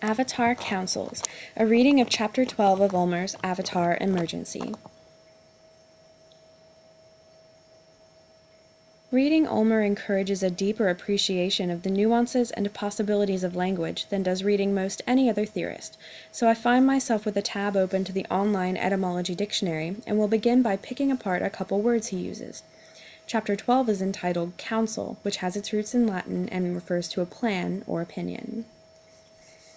Avatar Counsels, a reading of Chapter 12 of Ulmer's Avatar Emergency. Reading Ulmer encourages a deeper appreciation of the nuances and possibilities of language than does reading most any other theorist, so I find myself with a tab open to the online etymology dictionary and will begin by picking apart a couple words he uses. Chapter 12 is entitled Counsel, which has its roots in Latin and refers to a plan or opinion.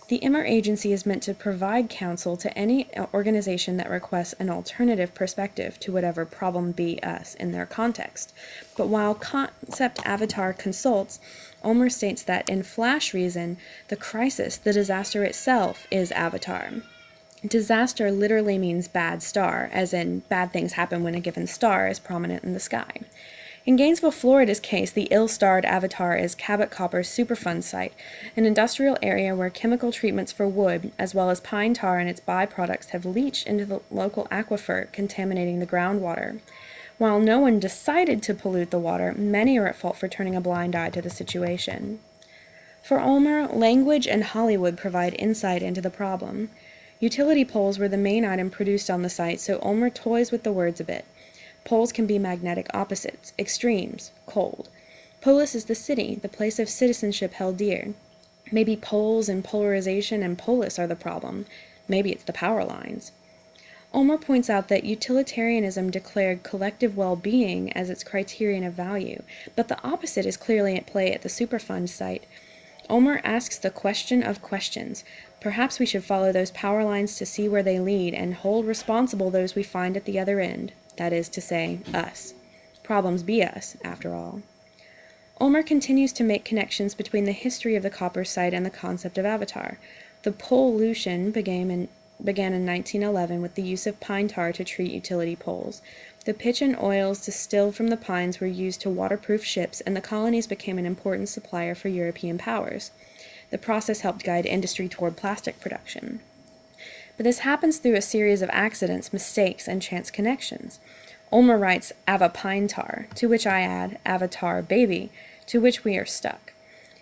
The Immer Agency is meant to provide counsel to any organization that requests an alternative perspective to whatever problem be us in their context. But while concept Avatar consults, Ulmer states that in Flash reason, the crisis, the disaster itself, is Avatar. Disaster literally means bad star, as in bad things happen when a given star is prominent in the sky. In Gainesville, Florida's case, the ill-starred Avatar is Cabot Copper's Superfund site, an industrial area where chemical treatments for wood, as well as pine tar and its byproducts, have leached into the local aquifer, contaminating the groundwater. While no one decided to pollute the water, many are at fault for turning a blind eye to the situation. For Ulmer, language and Hollywood provide insight into the problem. Utility poles were the main item produced on the site, so Ulmer toys with the words a bit. Poles can be magnetic opposites, extremes, cold. Polis is the city, the place of citizenship held dear. Maybe poles and polarization and polis are the problem. Maybe it's the power lines. Ulmer points out that utilitarianism declared collective well-being as its criterion of value, but the opposite is clearly at play at the Superfund site. Ulmer asks the question of questions. Perhaps we should follow those power lines to see where they lead and hold responsible those we find at the other end. That is to say, us. Problems be us, after all. Ulmer continues to make connections between the history of the copper site and the concept of Avatar. The pollution began in 1911 with the use of pine tar to treat utility poles. The pitch and oils distilled from the pines were used to waterproof ships, and the colonies became an important supplier for European powers. The process helped guide industry toward plastic production. But this happens through a series of accidents, mistakes, and chance connections. Ulmer writes Ava Pine Tar, to which I add Avatar Baby, to which we are stuck.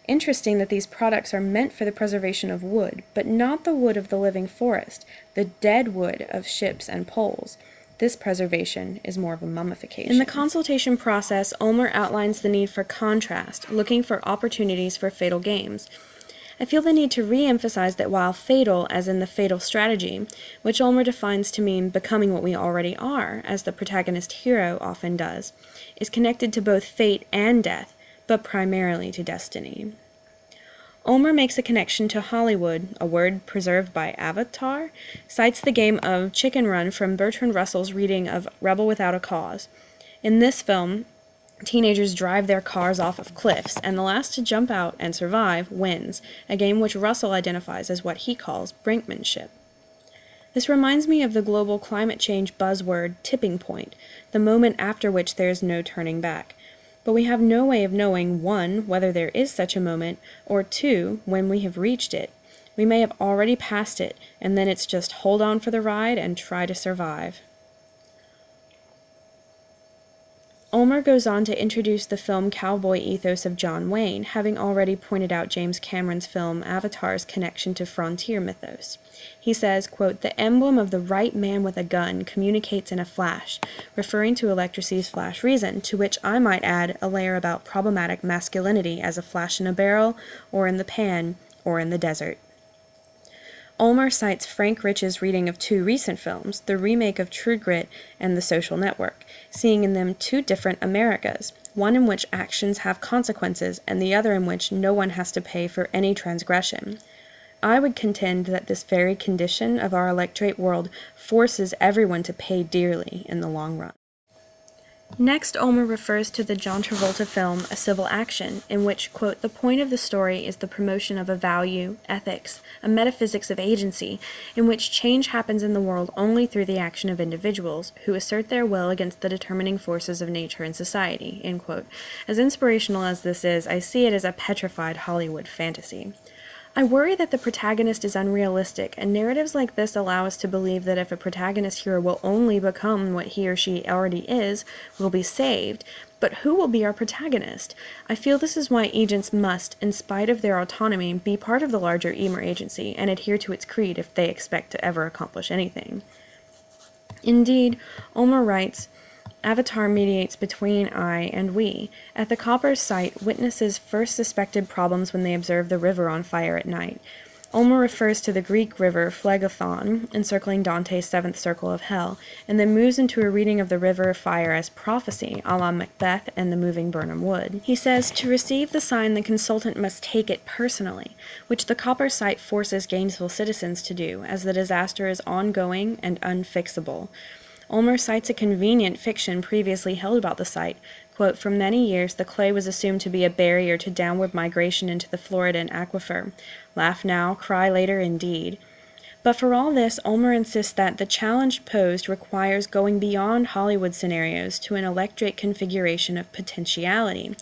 Interesting that these products are meant for the preservation of wood, but not the wood of the living forest, the dead wood of ships and poles. This preservation is more of a mummification. In the consultation process, Ulmer outlines the need for contrast, looking for opportunities for fatal games. I feel the need to re-emphasize that while fatal, as in the fatal strategy, which Ulmer defines to mean becoming what we already are, as the protagonist hero often does, is connected to both fate and death, but primarily to destiny. Ulmer makes a connection to Hollywood, a word preserved by Avatar, cites the game of Chicken Run from Bertrand Russell's reading of Rebel Without a Cause. In this film, teenagers drive their cars off of cliffs, and the last to jump out and survive wins, a game which Russell identifies as what he calls brinkmanship. This reminds me of the global climate change buzzword tipping point, the moment after which there is no turning back. But we have no way of knowing, 1, whether there is such a moment, or 2, when we have reached it. We may have already passed it, and then it's just hold on for the ride and try to survive. Ulmer goes on to introduce the film cowboy ethos of John Wayne, having already pointed out James Cameron's film Avatar's connection to frontier mythos. He says, quote, "The emblem of the right man with a gun communicates in a flash," referring to Electracy's flash reason, to which I might add a layer about problematic masculinity as a flash in a barrel, or in the pan, or in the desert. Ulmer cites Frank Rich's reading of 2 recent films, the remake of True Grit and The Social Network, seeing in them 2 different Americas, one in which actions have consequences and the other in which no one has to pay for any transgression. I would contend that this very condition of our electorate world forces everyone to pay dearly in the long run. Next, Ulmer refers to the John Travolta film A Civil Action, in which, quote, "the point of the story is the promotion of a value, ethics, a metaphysics of agency, in which change happens in the world only through the action of individuals, who assert their will against the determining forces of nature and society," end quote. As inspirational as this is, I see it as a petrified Hollywood fantasy. I worry that the protagonist is unrealistic, and narratives like this allow us to believe that if a protagonist hero will only become what he or she already is, will be saved, But who will be our protagonist? I feel this is why agents must, in spite of their autonomy, be part of the larger Emer agency and adhere to its creed if they expect to ever accomplish anything. Indeed, Ulmer writes, Avatar mediates between I and we. At the copper's site, witnesses first suspected problems when they observed the river on fire at night. Ulmer refers to the Greek river Phlegethon, encircling Dante's seventh circle of hell, and then moves into a reading of the river of fire as prophecy, a la Macbeth and the moving Birnam Wood. He says, to receive the sign, the consultant must take it personally, which the copper site forces Gainesville citizens to do, as the disaster is ongoing and unfixable. Ulmer cites a convenient fiction previously held about the site. Quote, for many years, the clay was assumed to be a barrier to downward migration into the Floridan aquifer. Laugh now, cry later indeed. But for all this, Ulmer insists that the challenge posed requires going beyond Hollywood scenarios to an electric configuration of potentiality.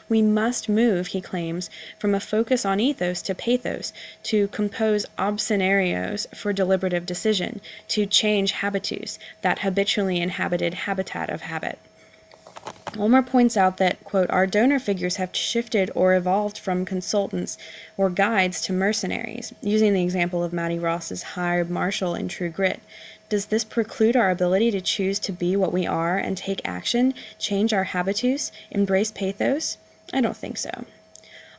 We must move, he claims, from a focus on ethos to pathos, to compose obscenarios for deliberative decision, to change habitus, that habitually inhabited habitat of habit. Ulmer points out that, quote, our donor figures have shifted or evolved from consultants or guides to mercenaries, using the example of Mattie Ross's hired marshal in True Grit. Does this preclude our ability to choose to be what we are and take action, change our habitus, embrace pathos? I don't think so.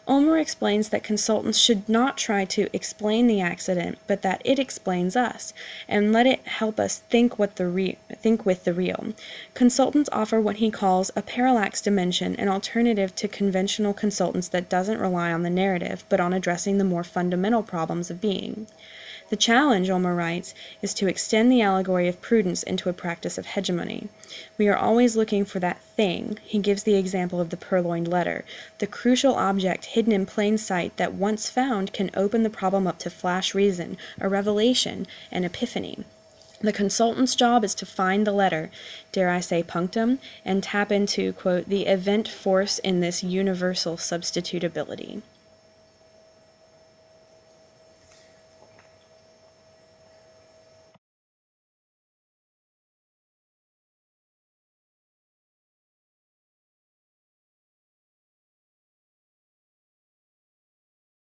Ulmer explains that consultants should not try to explain the accident, but that it explains us, and let it help us think with the real. Consultants offer what he calls a parallax dimension, an alternative to conventional consultants that doesn't rely on the narrative, but on addressing the more fundamental problems of being. The challenge, Ulmer writes, is to extend the allegory of prudence into a practice of hegemony. We are always looking for that thing. He gives the example of the purloined letter, the crucial object hidden in plain sight that once found can open the problem up to flash reason, a revelation, an epiphany. The consultant's job is to find the letter, dare I say punctum, and tap into, quote, the event force in this universal substitutability.